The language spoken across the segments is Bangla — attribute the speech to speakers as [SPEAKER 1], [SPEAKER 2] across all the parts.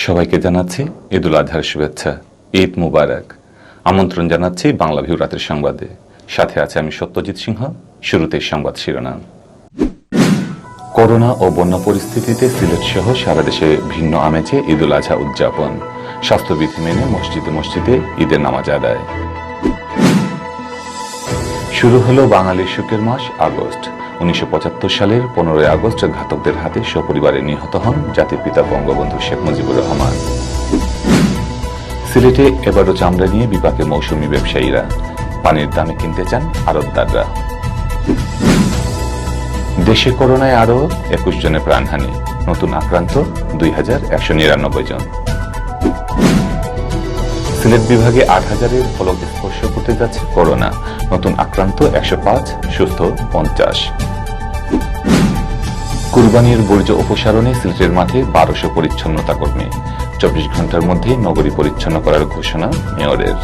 [SPEAKER 1] সবাইকে জানাচ্ছি ঈদুল আজহার শুভেচ্ছা। ঈদ মুবারক। আমন্ত্রণ জানাচ্ছি বাংলাভিউ রাতের সংবাদে। সাথে আছে আমি সত্যজিৎ সিংহ। শুরুতেই সংবাদ শিরোনাম। করোনা ও বন্যা পরিস্থিতিতে সিলেট সহ সারা দেশে ভিন্ন আমেজে ঈদুল আজহা উদযাপন। স্বাস্থ্যবিধি মেনে মসজিদে মসজিদে ঈদের নামাজ আদায়। শুরু হলো বাঙালির সুখের মাস আগস্ট। 1975 সালের 15 আগস্ট ঘাতকদের হাতে সপরিবারে নিহত হন জাতির পিতা বঙ্গবন্ধু শেখ মুজিবুর রহমান। সিলেটে এবারও চামড়া নিয়ে বিপাকে মৌসুমী ব্যবসায়ীরা। পানির দামে কিনতে চান আড়তদাররা। দেশে করোনায় আরও 21 জনের প্রাণহানি, নতুন আক্রান্ত 2199 জন। সিলেট বিভাগে 8000-এর ফলক স্পর্শ করতে যাচ্ছে করোনা, নতুন আক্রান্ত 105, সুস্থ 50। কুরবানির বর্জ্য অপসারণে সিলেটের মাঠে 1200 পরিচ্ছন্নতা কর্মী। 24 ঘন্টার মধ্যে নগরী পরিচ্ছন্ন করার ঘোষণা মেয়রের।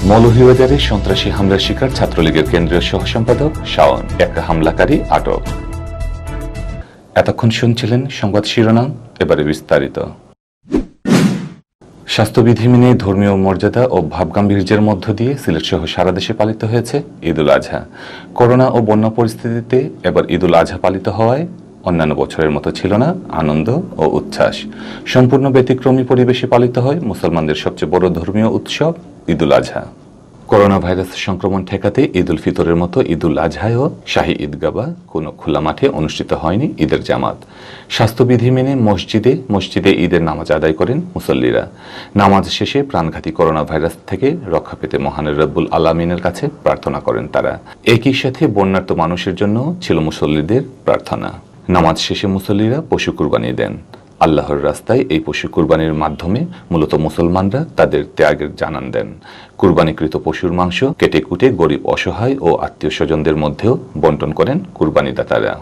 [SPEAKER 1] মৌলভীবাজারে সন্ত্রাসী হামলার শিকার ছাত্রলীগের কেন্দ্রীয় সহ সম্পাদক শাওন, এক হামলাকারী আটক। এতক্ষণ শুনছিলেন সংবাদ শিরোনাম, এবারে বিস্তারিত। স্বাস্থ্যবিধি মেনে ধর্মীয় মর্যাদা ও ভাবগাম্ভীর্যের মধ্য দিয়ে সিলেট সহ সারা দেশে পালিত হয়েছে ঈদুল আজহা। করোনা ও বন্যা পরিস্থিতিতে এবার ঈদুল আজহা পালিত হওয়ায় অন্যান্য বছরের মতো ছিল না আনন্দ ও উচ্ছ্বাস। সম্পূর্ণ ব্যতিক্রমী পরিবেশে পালিত হয় মুসলমানদের সবচেয়ে বড় ধর্মীয় উৎসব ঈদুল আজহা। করোনা ভাইরাস সংক্রমণ ঠেকাতে ঈদ উল ফিতরের মতো ঈদুল আজহায়ও শাহী ঈদগাহ বা কোনো খোলা মাঠে অনুষ্ঠিত হয়নি ঈদের জামাত। স্বাস্থ্যবিধি মেনে মসজিদে মসজিদে ঈদের নামাজ আদায় করেন মুসল্লিরা। নামাজ শেষে প্রাণঘাতী করোনা ভাইরাস থেকে রক্ষা পেতে মহান রব্বুল আলামিনের কাছে প্রার্থনা করেন তারা। একই সাথে বন্যার্ত মানুষের জন্য ছিল মুসল্লিদের প্রার্থনা। নামাজ শেষে মুসল্লিরা পশু কুরবানি দেন। আল্লাহর রাস্তায় এই পশু কুরবানির মাধ্যমে মূলত মুসলমানরা তাদের ত্যাগের জানান দেন। কুরবানিকৃত পশুর মাংস কেটে কুটে গরিব অসহায় ও আত্মীয় স্বজনদের মধ্যেও বন্টন করেন কুরবানিদাতারা।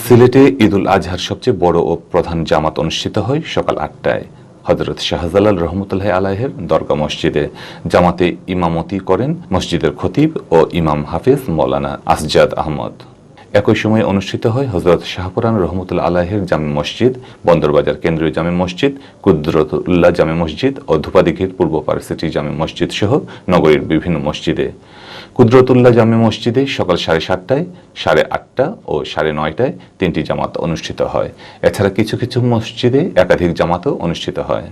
[SPEAKER 1] সিলেটে ঈদুল আজহার সবচেয়ে বড় ও প্রধান জামাত অনুষ্ঠিত হয় সকাল 8টায় হযরত শাহজালাল রহমতুল্লাহ আলাইহির দরগা মসজিদে। জামাতে ইমামতি করেন মসজিদের খতিব ও ইমাম হাফিজ মৌলানা আসজাদ আহমদ। একই সময় অনুষ্ঠিত হয় হযরত শাহপুরান রহমতুল্লাহ আলাইহির জামে মসজিদ, বন্দরবাজার কেন্দ্রীয় জামে মসজিদ, কুদরতুল্লাহ জামে মসজিদ ও ধূপাদিঘির পূর্ব পার্সিটি জামে মসজিদ সহ নগরীর বিভিন্ন মসজিদে। কুদরতুল্লাহ জামে মসজিদে সকাল 7:30টায়, 8:30 ও 9:30টায় 3টি জামাত অনুষ্ঠিত হয়। এছাড়া কিছু কিছু মসজিদে একাধিক জামাতও অনুষ্ঠিত হয়।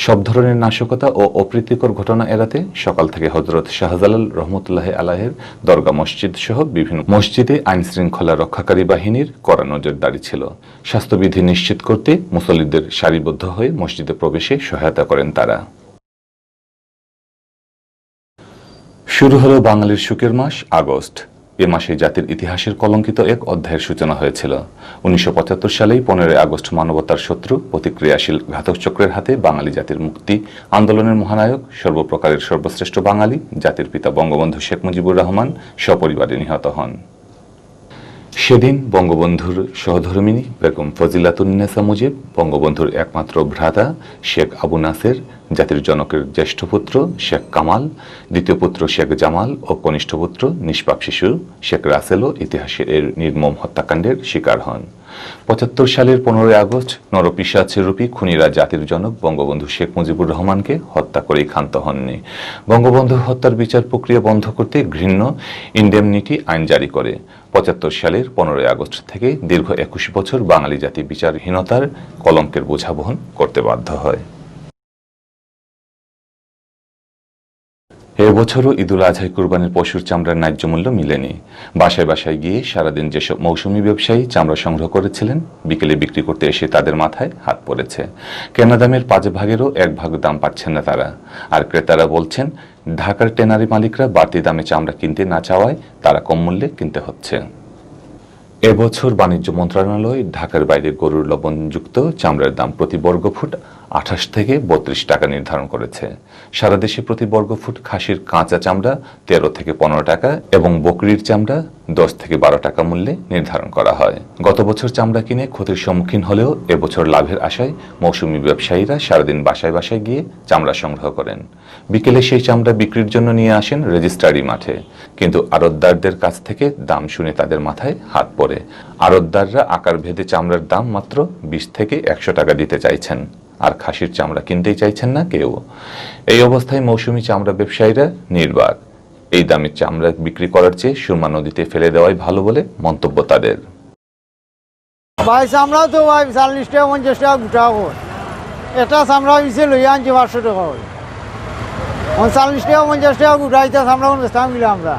[SPEAKER 1] সব ধরনের নাশকতা ও অপ্রীতিকর ঘটনা এড়াতে সকাল থেকে হযরত শাহজালাল রহমতুল্লাহ আলাইহির দরগা মসজিদ সহ বিভিন্ন মসজিদে আইন শৃঙ্খলা রক্ষাকারী বাহিনীর কড়া নজরদারি ছিল। স্বাস্থ্যবিধি নিশ্চিত করতে মুসল্লিদের সারিবদ্ধ হয়ে মসজিদে প্রবেশে সহায়তা করেন তারা। শুরু হলো বাঙালির সুখের মাস আগস্ট। এ মাসে জাতির ইতিহাসের কলঙ্কিত এক অধ্যায়ের সূচনা হয়েছিল। 1975 সালেই 15 আগস্ট মানবতার শত্রু প্রতিক্রিয়াশীল ঘাতক চক্রের হাতে বাঙালি জাতির মুক্তি আন্দোলনের মহানায়ক, সর্বপ্রকারের সর্বশ্রেষ্ঠ বাঙালি জাতির পিতা বঙ্গবন্ধু শেখ মুজিবুর রহমান সপরিবারে নিহত হন। সেদিন বঙ্গবন্ধুর সহধর্মিণী বেগম ফজিলাতুন্নেসা মুজিব, বঙ্গবন্ধুর একমাত্র ভ্রাতা শেখ আবু নাসের, জাতির জনকের জ্যেষ্ঠ পুত্র শেখ কামাল, দ্বিতীয় পুত্র শেখ জামাল ও কনিষ্ঠ পুত্র নিষ্পাপ শিশু শেখ রাসেলও ইতিহাসের এর নির্মম হত্যাকাণ্ডের শিকার হন। 75 সালের 15 আগস্ট নরপিশাচের রূপী খুনিরা জাতির জনক বঙ্গবন্ধু শেখ মুজিবুর রহমানকে হত্যা করেই ক্ষান্ত হননি। বঙ্গবন্ধু হত্যার বিচার প্রক্রিয়া বন্ধ করতে ঘৃণ্য ইনডেমনিটি আইন জারি করে। 75 সালের 15 আগস্ট থেকে দীর্ঘ 21 বছর বাঙালি জাতি বিচারহীনতার কলঙ্কের বোঝা বহন করতে বাধ্য হয়। এবছরও ঈদুল আজহায় কুরবানির পশুর চামড়ার ন্যায্য মূল্য মিলেনি। বাসায় বাসায় গিয়ে সারাদিন যেসব মৌসুমী ব্যবসায়ী চামড়া সংগ্রহ করেছিলেন, বিকেলে বিক্রি করতে এসে তাদের মাথায় হাত পড়েছে। কেনা দামের 5 ভাগেরও 1 ভাগ দাম পাচ্ছেন না তারা। আর ক্রেতারা বলছেন, ঢাকার টেনারি মালিকরা বাড়তি দামে চামড়া কিনতে না চাওয়ায় তারা কম মূল্যে কিনতে হচ্ছে। এবছর বাণিজ্য মন্ত্রণালয় ঢাকার বাইরে গরুর লবণযুক্ত চামড়ার দাম প্রতি বর্গফুট 28 থেকে 32 টাকা নির্ধারণ করেছে। সারা দেশে প্রতি বর্গফুট খাসির কাঁচা চামড়া 13 থেকে 15 টাকা এবং বকরির চামড়া 10 থেকে 12 টাকা মূল্যে নির্ধারণ করা হয়। গত বছর চামড়া কিনে ক্ষতির সম্মুখীন হলেও এবছর লাভের আশায় মৌসুমী ব্যবসায়ীরা সারাদিন বাসায় বাসায় গিয়ে চামড়া সংগ্রহ করেন। বিকেলে সেই চামড়া বিক্রির জন্য নিয়ে আসেন রেজিস্ট্রারি মাঠে, কিন্তু আড়তদারদের কাছ থেকে দাম শুনে তাদের মাথায় হাত পড়ে। আড়তদাররা আকার ভেদে চামড়ার দাম মাত্র 20 থেকে 100 টাকা দিতে চাইছেন, আর খাসির চামড়া কিনতেই চাইছেন না কেউ। এই অবস্থায় মৌসুমী চামড়া ব্যবসায়ীরা নির্বাক। এই দামের চামড়া বিক্রি করার চেয়ে সুরমা নদীতে ফেলে দেওয়াই ভালো বলে মন্তব্য তাদের।
[SPEAKER 2] ভাই চামড়া তো ভাই 40 টাকা 50 টাকা গোটা হয়, এটা চামড়া পিছিয়ে লইয়া আনছি 500 টাকা হয়। 40 টাকা 50 টাকা গোটা এটা চামড়া কোনো বেচতাম গেলে আমরা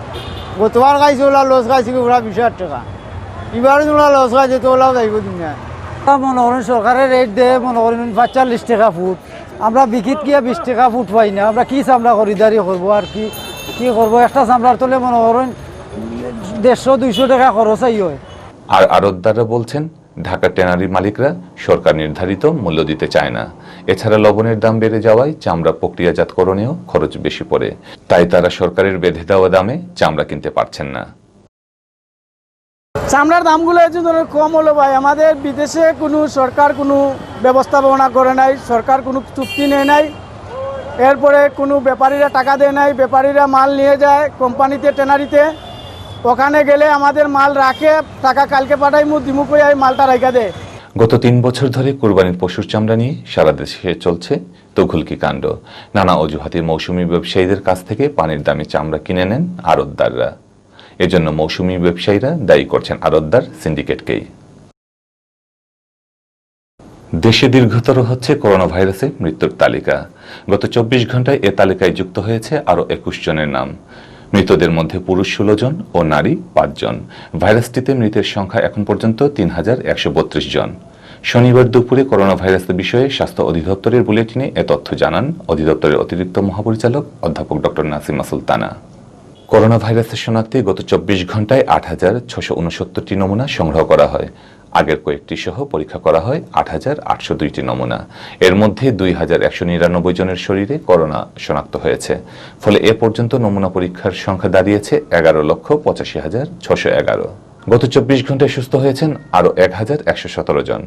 [SPEAKER 2] গতবার খাইছি ওলা লস খাইছি ওরা 20,000 টাকা, এবার ওলা লস খাইছে তো ওলাও যাইব দুনিয়া। মনে করেন সরকারের রেট দেয় মনে করেন 45 টাকা ফুট, আমরা বিকিত গিয়ে 20 টাকা ফুট পাই না। আমরা কি চামড়া খরিদারি করবো আর কি করবো? একটা চামড়ার তোলে মনে করেন 150-200 টাকা খরচ হয়।
[SPEAKER 1] আর আড়তদাররা বলছেন ঢাকা ট্যানারি মালিকরা সরকার নির্ধারিত মূল্য দিতে চায় না। এছাড়া লবণের দাম বেড়ে যাওয়ায় চামড়া প্রক্রিয়াজাতকরণেও খরচ বেশি পড়ে, তাই তারা সরকারের বেঁধে দেওয়া দামে চামড়া কিনতে পারছেন না।
[SPEAKER 2] চামড়ার দামগুলো যদি কম হলো ভাই, আমাদের বিদেশে কোনো সরকার কোনো ব্যবস্থাপনা করে নাই, সরকার কোনো চুক্তি নেয় নাই, এরপরে কোনো ব্যাপারীরা টাকা দেয় নাই, ব্যাপারীরা মাল নিয়ে যায় কোম্পানিতে ট্যানারিতে, ওখানে গেলে আমাদের মাল রাখে, টাকা কালকে পাঠাই দিমু কই মালটা রাখা দেয়।
[SPEAKER 1] গত 3 বছর ধরে কোরবানির পশুর চামড়া নিয়ে সারা দেশে চলছে তঘুলকি কাণ্ড। নানা অজুহাতে মৌসুমী ব্যবসায়ীদের কাছ থেকে পানির দামে চামড়া কিনে নেন আড়তদাররা। এজন্য মৌসুমী ব্যবসায়ীরা দায়ী করছেন আড়তদার সিন্ডিকেটকেই। দেশে দীর্ঘতর হচ্ছে করোনা ভাইরাসে মৃত্যুর তালিকা। গত 24 ঘন্টায় এ তালিকায় যুক্ত হয়েছে আরও 21 জনের নাম। মৃতদের মধ্যে পুরুষ 16 জন ও নারী 5 জন। ভাইরাসটিতে মৃতের সংখ্যা এখন পর্যন্ত 3132 জন। শনিবার দুপুরে করোনা ভাইরাসের বিষয়ে স্বাস্থ্য অধিদপ্তরের বুলেটিনে এ তথ্য জানান অধিদপ্তরের অতিরিক্ত মহাপরিচালক অধ্যাপক ডক্টর নাসিমা সুলতানা। করোনা ভাইরাসের শনাক্তে গত 24 ঘন্টায় 8669টি নমুনা সংগ্রহ করা হয়। আগের কয়েকটি সহ পরীক্ষা করা হয় 8802টি নমুনা। এর মধ্যে 2199 জনের শরীরে করোনা শনাক্ত হয়েছে। ফলে এ পর্যন্ত নমুনা পরীক্ষার সংখ্যা দাঁড়িয়েছে 11,85,611। গত 24 ঘন্টায় সুস্থ হয়েছেন আরও 1117 জন।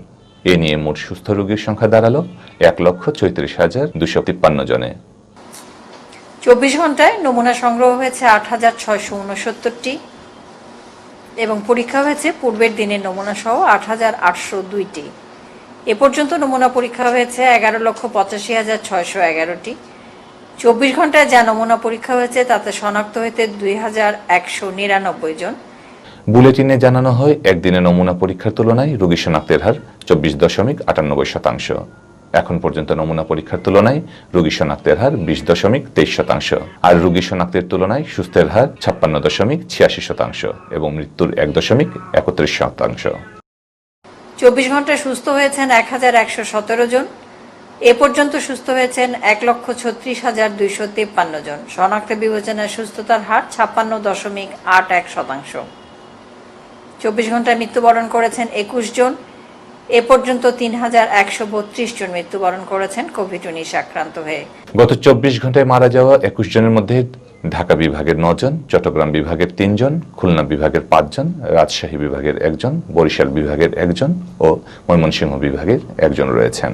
[SPEAKER 1] এ নিয়ে মোট সুস্থ রোগীর সংখ্যা দাঁড়ালো 1,34,253 জনে।
[SPEAKER 3] 24 ঘন্টায় নমুনা সংগ্রহ হয়েছে 8,669টি এবং পরীক্ষা হয়েছে পূর্বের দিনের নমুনা সহ 8,802টি। এ পর্যন্ত নমুনা পরীক্ষা হয়েছে 11,85,611টি। 24 ঘন্টায় যা নমুনা পরীক্ষা হয়েছে তাতে শনাক্ত হয়েছে 2,199 জন।
[SPEAKER 1] বুলেটিনে জানানো হয় একদিনে নমুনা পরীক্ষার তুলনায় রোগী শনাক্তের হার 24.98%। এখন পর্যন্ত নমুনা পরীক্ষার তুলনায় রোগী শনাক্তের হার 20.23%, আর রোগী শনাক্তের তুলনায় সুস্থের হার 56.86% এবং মৃত্যুর 1.31%।
[SPEAKER 3] 24 ঘন্টায় সুস্থ হয়েছেন 1,117 জন। এ পর্যন্ত সুস্থ হয়েছেন 1,36,253 জন। শনাক্ত বিবেচনায় সুস্থতার হার 56.81%। 24 ঘন্টায় মৃত্যুবরণ করেছেন 21 জন। এ পর্যন্ত 3,132 জন মৃত্যুবরণ করেছেন কোভিড-19 আক্রান্ত হয়ে।
[SPEAKER 1] গত 24 ঘন্টায় মারা যাওয়া 21 জনের মধ্যে ঢাকা বিভাগের 9 জন, চট্টগ্রাম বিভাগের 3 জন, খুলনা বিভাগের 5 জন, রাজশাহী বিভাগের 1 জন, বরিশাল বিভাগের 1 জন ও ময়মনসিংহ বিভাগের 1 জন রয়েছেন।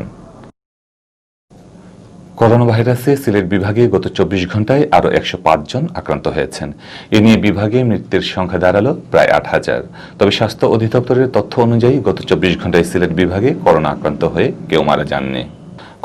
[SPEAKER 1] করোনা ভাইরাসে সিলেট বিভাগে গত 24 ঘন্টায় আরও 105 জন আক্রান্ত হয়েছেন। এ নিয়ে বিভাগে মৃতের সংখ্যা দাঁড়ালো প্রায় 8,000। তবে স্বাস্থ্য অধিদপ্তরের তথ্য অনুযায়ী গত 24 ঘন্টায় সিলেট বিভাগে করোনা আক্রান্ত হয়ে কেউ মারা যাননি।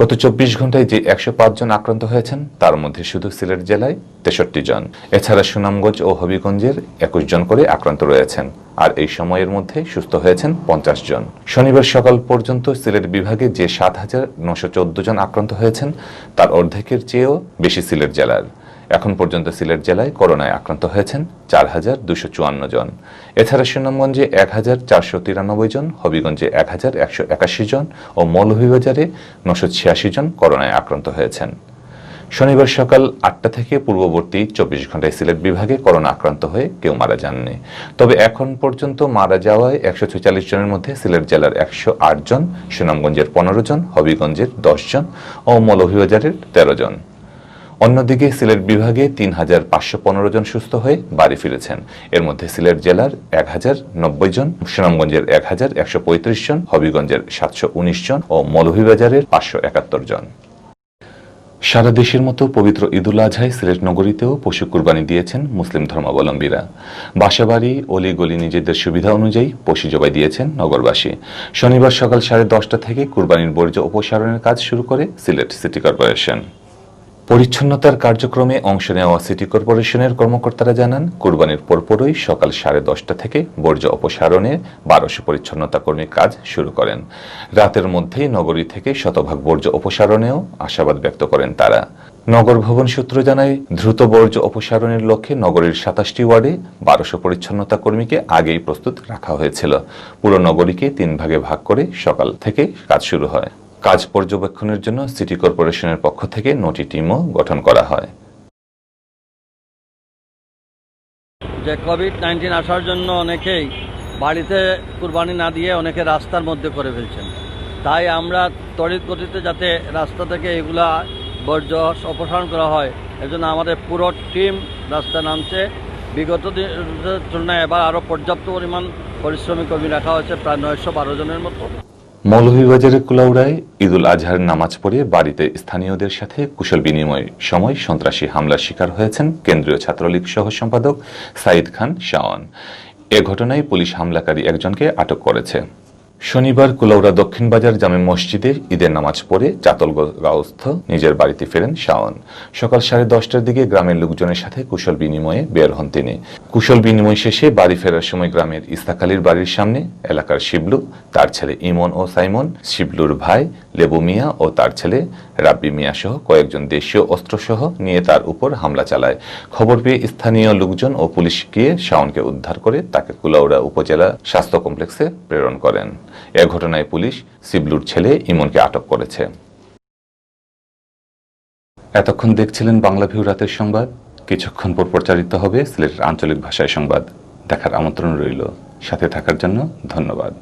[SPEAKER 1] গত 24 ঘন্টায় যে 105 জন আক্রান্ত হয়েছেন তার মধ্যে শুধু সিলেট জেলায় 63 জন। এছাড়া সুনামগঞ্জ ও হবিগঞ্জের 21 জন করে আক্রান্ত রয়েছেন, আর এই সময়ের মধ্যে সুস্থ হয়েছেন 50 জন। শনিবার সকাল পর্যন্ত সিলেট বিভাগে যে 7,914 জন আক্রান্ত হয়েছেন তার অর্ধেকের চেয়েও বেশি সিলেট জেলার। এখন পর্যন্ত সিলেট জেলায় করোনায় আক্রান্ত হয়েছেন 4,254 জন। এছাড়া সুনামগঞ্জে 1,493 জন, হবিগঞ্জে 1,181 জন ও মৌলভীবাজারে 986 জন করোনায় আক্রান্ত হয়েছেন। শনিবার সকাল 8টা থেকে পূর্ববর্তী 24 ঘন্টায় সিলেট বিভাগে করোনা আক্রান্ত হয়ে কেউ মারা যাননি। তবে এখন পর্যন্ত মারা যাওয়ায় 146 জনের মধ্যে সিলেট জেলার 108 জন, সুনামগঞ্জের 15 জন, হবিগঞ্জের 10 জন ও মৌলভীবাজারের 13 জন। অন্যদিকে সিলেট বিভাগে 3515 জন সুস্থ হয়ে বাড়ি ফিরেছেন। এর মধ্যে সিলেট জেলার 1090 জন, সুনামগঞ্জের 1135 জন, হবিগঞ্জের 719 জন ও মৌলভীবাজারের 571 জন। সারা দেশের মতো পবিত্র ঈদুল আজহায় সিলেট নগরীতেও পশু কুরবানি দিয়েছেন মুসলিম ধর্মাবলম্বীরা। বাসাবাড়ি, অলিগলি নিজেদের সুবিধা অনুযায়ী পশু জবাই দিয়েছেন নগরবাসী। শনিবার সকাল 10:30 থেকে কুরবানির বর্জ্য অপসারণের কাজ শুরু করে সিলেট সিটি কর্পোরেশন। পরিচ্ছন্নতার কার্যক্রমে অংশ নেওয়া সিটি কর্পোরেশনের কর্মকর্তারা জানান, কুরবানির পরপরই সকাল 10:30 থেকে বর্জ্য অপসারণে 1200 পরিচ্ছন্নতা কর্মী কাজ শুরু করেন। রাতের মধ্যেই নগরী থেকে শতভাগ বর্জ্য অপসারণেও আশাবাদ ব্যক্ত করেন তারা। নগর ভবন সূত্র জানায়, দ্রুত বর্জ্য অপসারণের লক্ষ্যে নগরীর 27টি ওয়ার্ডে 1200 পরিচ্ছন্নতা কর্মীকে আগেই প্রস্তুত রাখা হয়েছিল। পুরো নগরীকে 3 ভাগে ভাগ করে সকাল থেকে কাজ শুরু হয়। কাজ পর্যবেক্ষণের জন্য সিটি কর্পোরেশনের পক্ষ থেকে 9টি টিমও গঠন করা হয়।
[SPEAKER 4] যে কোভিড-19 আসার জন্য অনেকেই বাড়িতে কুরবানি না দিয়ে অনেকে রাস্তার মধ্যে করে ফেলছেন। তাই আমরা তড়িৎ গতিতে যাতে রাস্তা থেকে এগুলা বর্জ্য অপসারণ করা হয়, এজন্য আমাদের পুরো টিম রাস্তায় নামছে। বিগত দিনের তুলনায় এবার আরও পর্যাপ্ত পরিমাণ পরিশ্রমী কর্মী রাখা হয়েছে, প্রায় 912 জনের মতো।
[SPEAKER 1] মৌলভীবাজারের কুলাউড়ায় ঈদুল আজহার নামাজ পড়ে বাড়িতে স্থানীয়দের সাথে কুশল বিনিময় সময় সন্ত্রাসী হামলার শিকার হয়েছেন কেন্দ্রীয় ছাত্রলীগ সহ সম্পাদক সাইদ খান শাওন। এ ঘটনায় পুলিশ হামলাকারী একজনকে আটক করেছে। শনিবার কুলাউড়া দক্ষিণ বাজার জামে মসজিদে ঈদের নামাজ পড়ে চাতলগাঁওস্থ নিজের বাড়িতে ফেরেন শাওন। সকাল 10:30টার দিকে গ্রামের লোকজনের সাথে কুশল বিনিময়ে বের হন তিনি। কুশল বিনিময় শেষে বাড়ি ফেরার সময় গ্রামের ইস্তাক আলীর বাড়ির সামনে এলাকার শিবলু, তার ছেলে ইমন ও সাইমন, শিবলুর ভাই লেবু মিয়া ও তার ছেলে রাব্বি মিয়া সহ কয়েকজন দেশীয় অস্ত্রসহ নিয়ে তার উপর হামলা চালায়। খবর পেয়ে স্থানীয় লোকজন ও পুলিশ গিয়ে শাওনকে উদ্ধার করে তাকে কুলাউড়া উপজেলা স্বাস্থ্য কমপ্লেক্সে প্রেরণ করেন। এ ঘটনায় পুলিশ শিবলুর ছেলে ইমনকে আটক করেছে। এতক্ষণ দেখছিলেন বাংলাভিউ রাতের সংবাদ। কিছুক্ষণ পর প্রচারিত হবে সিলেটের আঞ্চলিক ভাষায় সংবাদ। দেখার আমন্ত্রণ রইল। সাথে থাকার জন্য ধন্যবাদ।